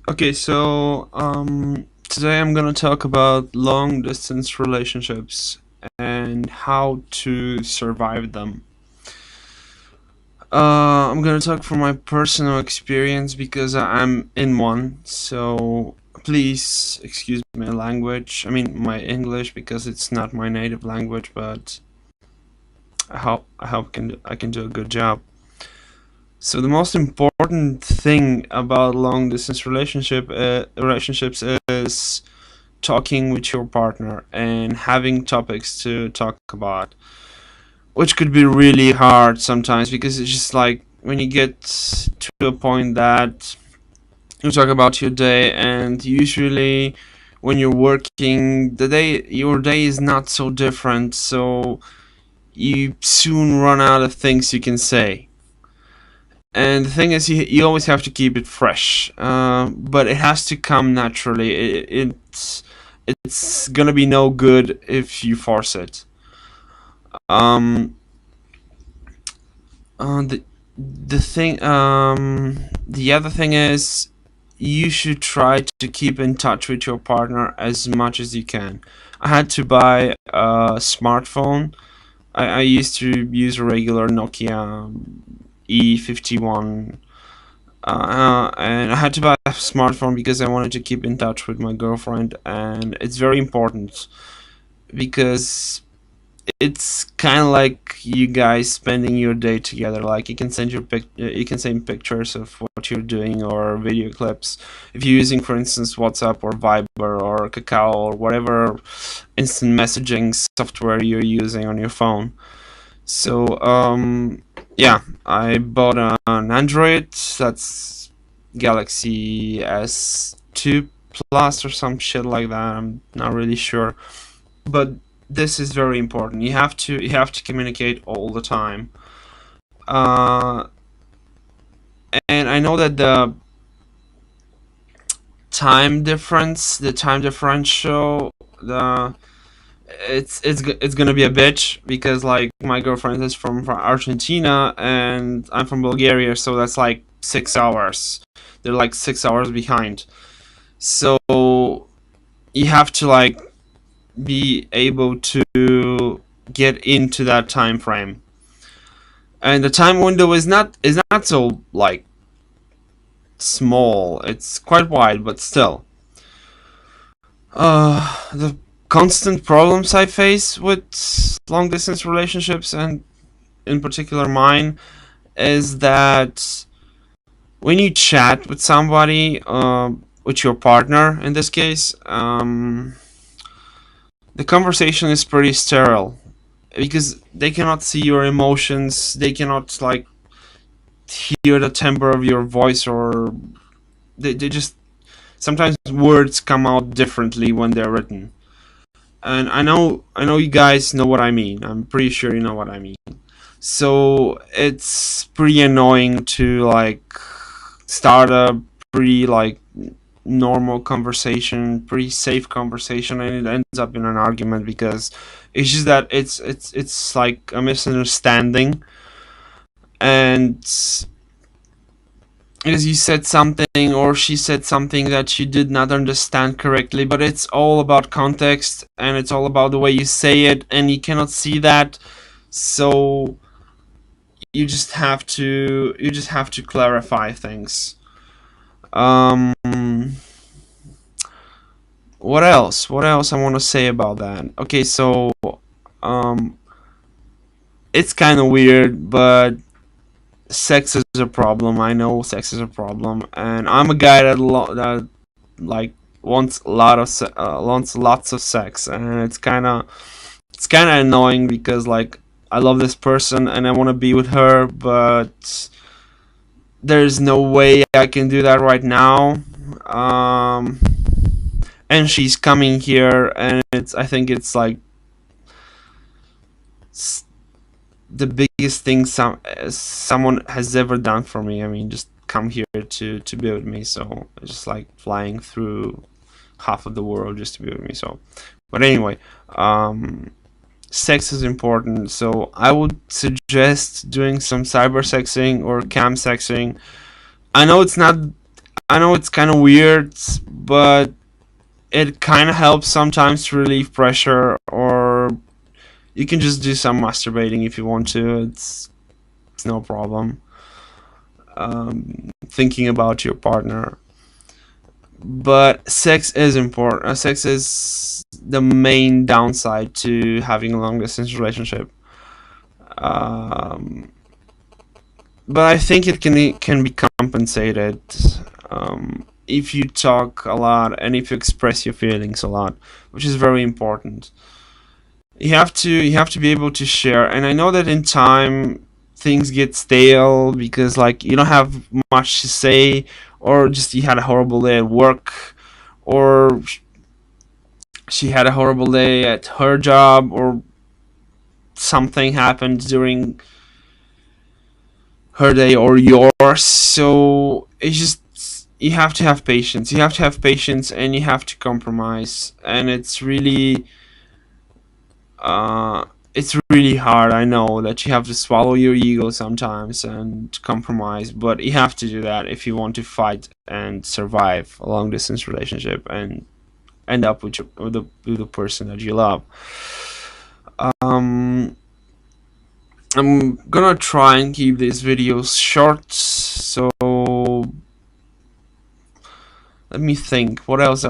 Okay, so today I'm gonna talk about long distance relationships and how to survive them. I'm gonna talk from my personal experience because I'm in one, so please excuse my language. I mean my English because it's not my native language, but I can do a good job. So the most important thing about long distance relationships is talking with your partner and having topics to talk about, which could be really hard sometimes because it's just like when you get to a point that you talk about your day, and usually when you're working, your day is not so different, so you soon run out of things you can say. And the thing is, you always have to keep it fresh, but it has to come naturally. It's gonna be no good if you force it. Um, the other thing is, you should try to keep in touch with your partner as much as you can. I had to buy a smartphone. I used to use a regular Nokia E51, and I had to buy a smartphone because I wanted to keep in touch with my girlfriend, and it's very important because it's kind of like you guys spending your day together. Like you can send pictures of what you're doing or video clips if you're using, for instance, WhatsApp or Viber or Kakao or whatever instant messaging software you're using on your phone. So yeah, I bought an Android. That's Galaxy S2 Plus or some shit like that. I'm not really sure, but this is very important. You have to communicate all the time. Uh, and I know that the time differential, the it's gonna be a bitch because like my girlfriend is from Argentina and I'm from Bulgaria, so that's like 6 hours. They're like 6 hours behind. So you have to like be able to get into that time frame, and the time window is not so like small. It's quite wide, but still. The constant problems I face with long distance relationships, and in particular mine, is that when you chat with somebody, with your partner in this case, the conversation is pretty sterile because they cannot see your emotions. They cannot like hear the timbre of your voice, or they just sometimes words come out differently when they're written. And I know you guys know what I mean. I'm pretty sure you know what I mean. So it's pretty annoying to like start a pretty like normal conversation, pretty safe conversation, and it ends up in an argument because it's just that it's like a misunderstanding, and because you said something or she said something that she did not understand correctly, but it's all about context and it's all about the way you say it, and you cannot see that. So you just have to clarify things. Um, what else I want to say about that? Okay, so um, it's kind of weird, but sex is a problem. I know sex is a problem, and I'm a guy that like wants a lot of wants lots of sex, and it's kind of annoying because like I love this person and I want to be with her, but there's no way I can do that right now. Um, and she's coming here, and it's I think it's like the biggest thing someone has ever done for me. I mean, just come here to be with me. So it's just like flying through half of the world just to be with me. So, but anyway, sex is important. So I would suggest doing some cyber sexing or cam sexing. I know it's not. I know it's kind of weird, but it kind of helps sometimes to relieve pressure, or you can just do some masturbating if you want to. It's no problem. Thinking about your partner. But sex is important. Sex is the main downside to having a long distance relationship. Um, but I think it can be compensated if you talk a lot and if you express your feelings a lot, which is very important. You have to be able to share, and I know that in time things get stale because like you don't have much to say, or just you had a horrible day at work, or she had a horrible day at her job, or something happened during her day or yours. So it's just you have to have patience. You have to have patience, and you have to compromise. And uh, it's really hard. I know that you have to swallow your ego sometimes and compromise, but you have to do that if you want to fight and survive a long distance relationship and end up with the person that you love. Um, I'm gonna try and keep these videos short, so let me think. What else?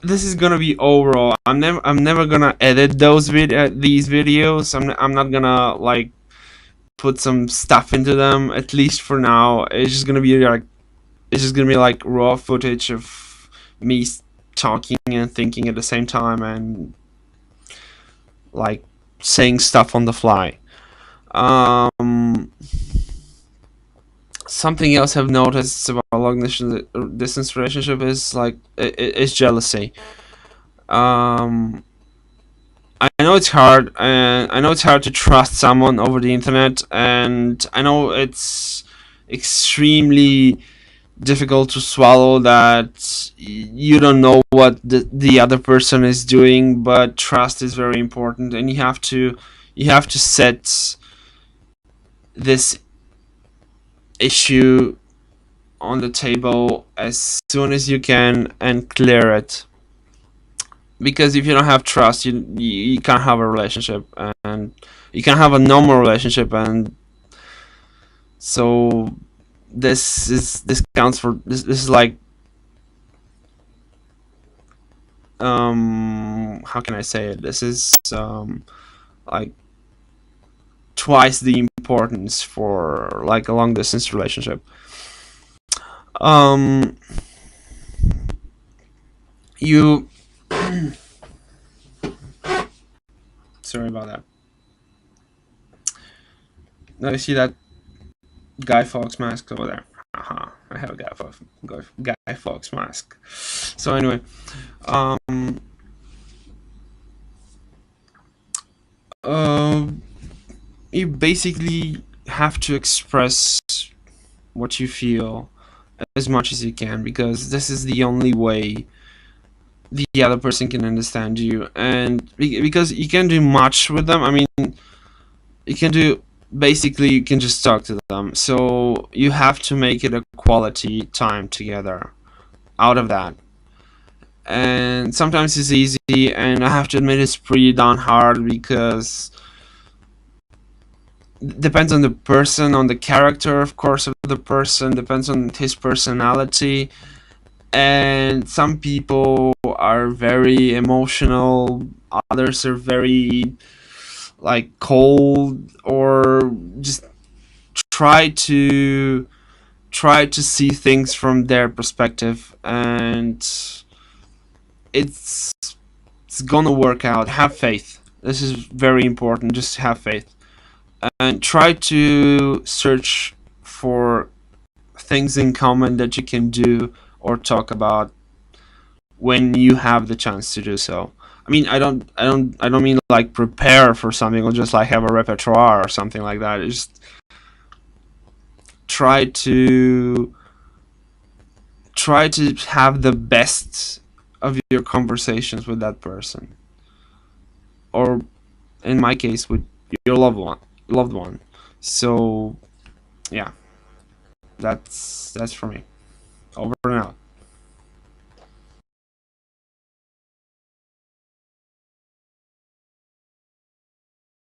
This is gonna be overall. I'm never gonna edit these videos. I'm not gonna like put some stuff into them. At least for now, it's just gonna be like raw footage of me talking and thinking at the same time, and like saying stuff on the fly. Um, Something else I've noticed about a long distance relationship is like is jealousy. Um, I know it's hard, and I know it's hard to trust someone over the internet, and I know it's extremely difficult to swallow that you don't know what the other person is doing, but trust is very important, and you have to set this issue on the table as soon as you can and clear it, because if you don't have trust, you can't have a relationship, and you can't have a normal relationship. And so this counts for this is like how can I say it, this is like twice the importance for like a long distance relationship. um you Sorry about that. Now you see that Guy Fawkes mask over there. I have a Guy Fawkes mask. So anyway, um, uh, you basically have to express what you feel as much as you can, because this is the only way the other person can understand you, and because you can do much with them. I mean, you can do basically you can just talk to them. So you have to make it a quality time together out of that. And sometimes it's easy, and I have to admit it's pretty darn hard, because depends on the person, on the character, of course, of the person, depends on his personality. And some people are very emotional, others are very like cold, or just try to try to see things from their perspective. And it's it's gonna work out. Have faith. This is very important. Just have faith, and try to search for things in common that you can do or talk about when you have the chance to do so. I mean, I don't mean like prepare for something or just like have a repertoire or something like that. Just try to try to have the best of your conversations with that person, or in my case, with your loved one. So yeah, that's for me. Over and